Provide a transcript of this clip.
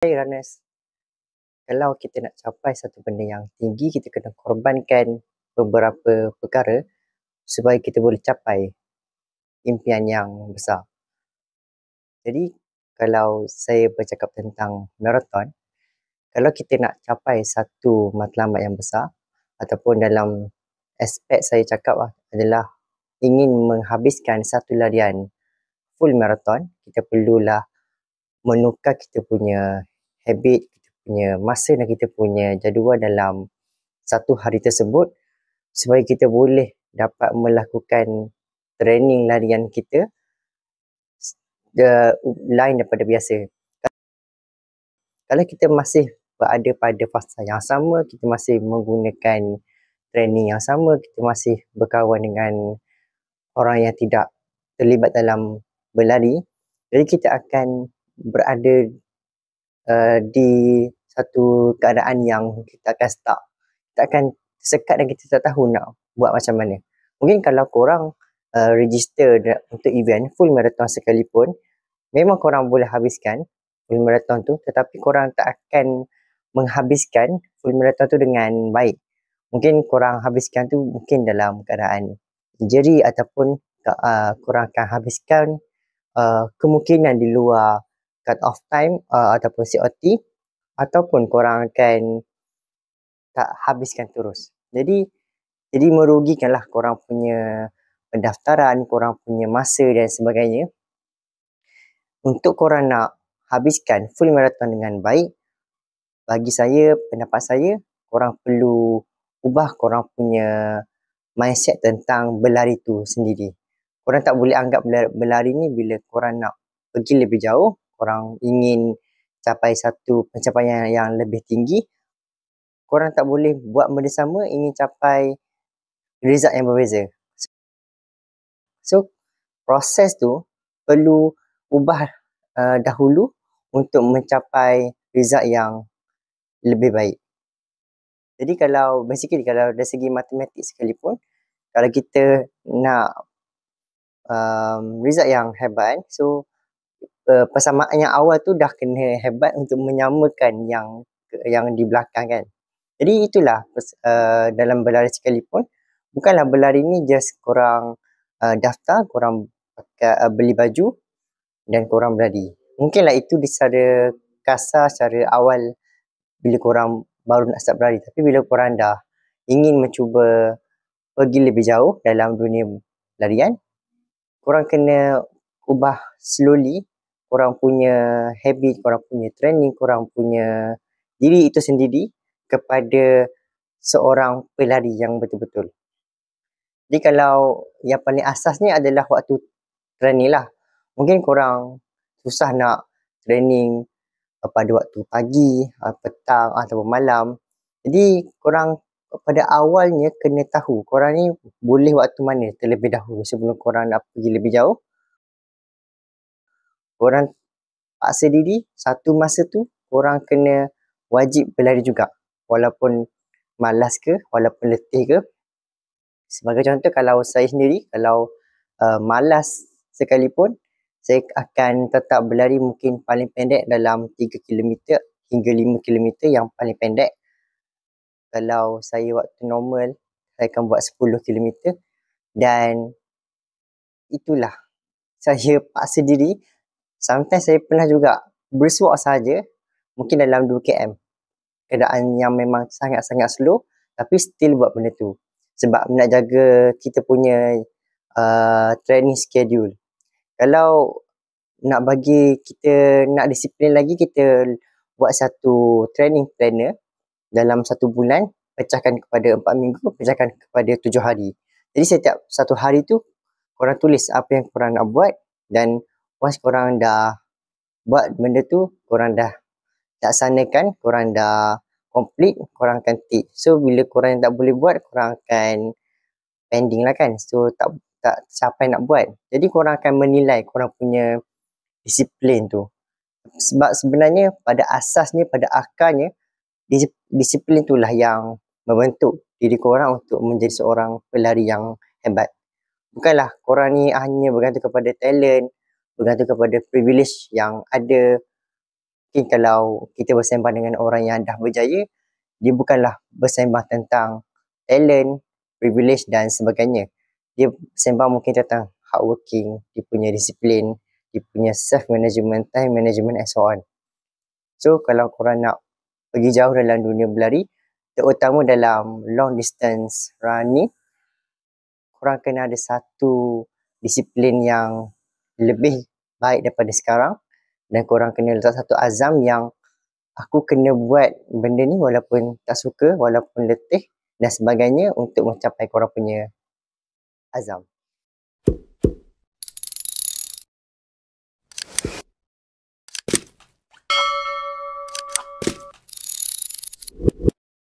Hey runners, kalau kita nak capai satu benda yang tinggi, kita kena korbankan beberapa perkara supaya kita boleh capai impian yang besar. Jadi, kalau saya bercakap tentang marathon, kalau kita nak capai satu matlamat yang besar, ataupun dalam aspek saya cakap adalah ingin menghabiskan satu larian full marathon, kita perlulah menukar kita punya habit, kita punya masa dan kita punya jadual dalam satu hari tersebut supaya kita boleh dapat melakukan training larian kita lain daripada biasa. Kalau kita masih berada pada fasa yang sama, kita masih menggunakan training yang sama, kita masih berkawan dengan orang yang tidak terlibat dalam berlari, jadi kita akan berada di satu keadaan yang kita akan stuck. Kita akan tersekat dan kita tak tahu nak buat macam mana. Mungkin kalau korang register untuk event full marathon sekalipun, memang korang boleh habiskan full marathon tu, tetapi korang tak akan menghabiskan full marathon tu dengan baik. Mungkin korang habiskan tu mungkin dalam keadaan injury ataupun korang akan habiskan kemungkinan di luar cut off time ataupun COT, ataupun korang akan tak habiskan terus. Jadi merugikanlah korang punya pendaftaran, korang punya masa dan sebagainya. Untuk korang nak habiskan full marathon dengan baik, bagi saya, pendapat saya, korang perlu ubah korang punya mindset tentang berlari tu sendiri. Korang tak boleh anggap berlari ni bila korang nak pergi lebih jauh, korang ingin capai satu pencapaian yang lebih tinggi, korang tak boleh buat benda sama ingin capai result yang berbeza. So, proses tu perlu ubah dahulu untuk mencapai result yang lebih baik. Jadi kalau dari segi matematik sekalipun, kalau kita nak result yang hebat, so persamaan yang awal tu dah kena hebat untuk menyamakan yang di belakang kan. Jadi itulah dalam berlari sekalipun, bukanlah berlari ni just korang daftar, korang beli baju dan korang berlari. Mungkinlah itu secara kasar, secara awal bila korang baru nak start berlari. Tapi bila korang dah ingin mencuba pergi lebih jauh dalam dunia larian, korang kena ubah slowly korang punya habit, korang punya training, korang punya diri itu sendiri kepada seorang pelari yang betul-betul. Jadi kalau yang paling asasnya adalah waktu training lah. Mungkin korang susah nak training pada waktu pagi, petang ataupun malam. Jadi korang pada awalnya kena tahu korang ni boleh waktu mana terlebih dahulu sebelum korang nak pergi lebih jauh. Korang paksa diri, satu masa tu korang kena wajib berlari juga. Walaupun malas ke, walaupun letih ke. Sebagai contoh, kalau saya sendiri, kalau malas sekalipun, saya akan tetap berlari mungkin paling pendek dalam 3 km hingga 5 km yang paling pendek. Kalau saya waktu normal, saya akan buat 10 km dan itulah, saya paksa diri. Sometimes saya pernah juga bersuak saja, mungkin dalam 2 km. Keadaan yang memang sangat-sangat slow, tapi still buat benda tu. Sebab nak jaga kita punya training schedule. Kalau nak bagi kita nak disiplin lagi, kita buat satu training planner dalam 1 bulan, pecahkan kepada 4 minggu, pecahkan kepada 7 hari. Jadi setiap satu hari tu, korang tulis apa yang korang nak buat, dan once korang dah buat benda tu, korang dah laksanakan, korang dah complete, korang akan tick. So bila korang tak boleh buat, korang akan pending lah kan. So tak siapa nak buat. Jadi korang akan menilai korang punya disiplin tu. Sebab sebenarnya pada asasnya, pada akarnya, disiplin itulah yang membentuk diri korang untuk menjadi seorang pelari yang hebat. Bukanlah korang ni hanya bergantung kepada talent, bergantung kepada privilege yang ada mungkin kalau kita bersembang dengan orang yang dah berjaya, dia bukanlah bersembang tentang talent, privilege dan sebagainya. Dia bersembang mungkin tentang hardworking, dia punya disiplin, dia punya self-management, time management and so on. So kalau korang nak pergi jauh dalam dunia berlari, terutama dalam long distance running, korang kena ada satu disiplin yang lebih baik daripada sekarang dan korang kena letak satu azam yang aku kena buat benda ni walaupun tak suka, walaupun letih dan sebagainya untuk mencapai korang punya azam.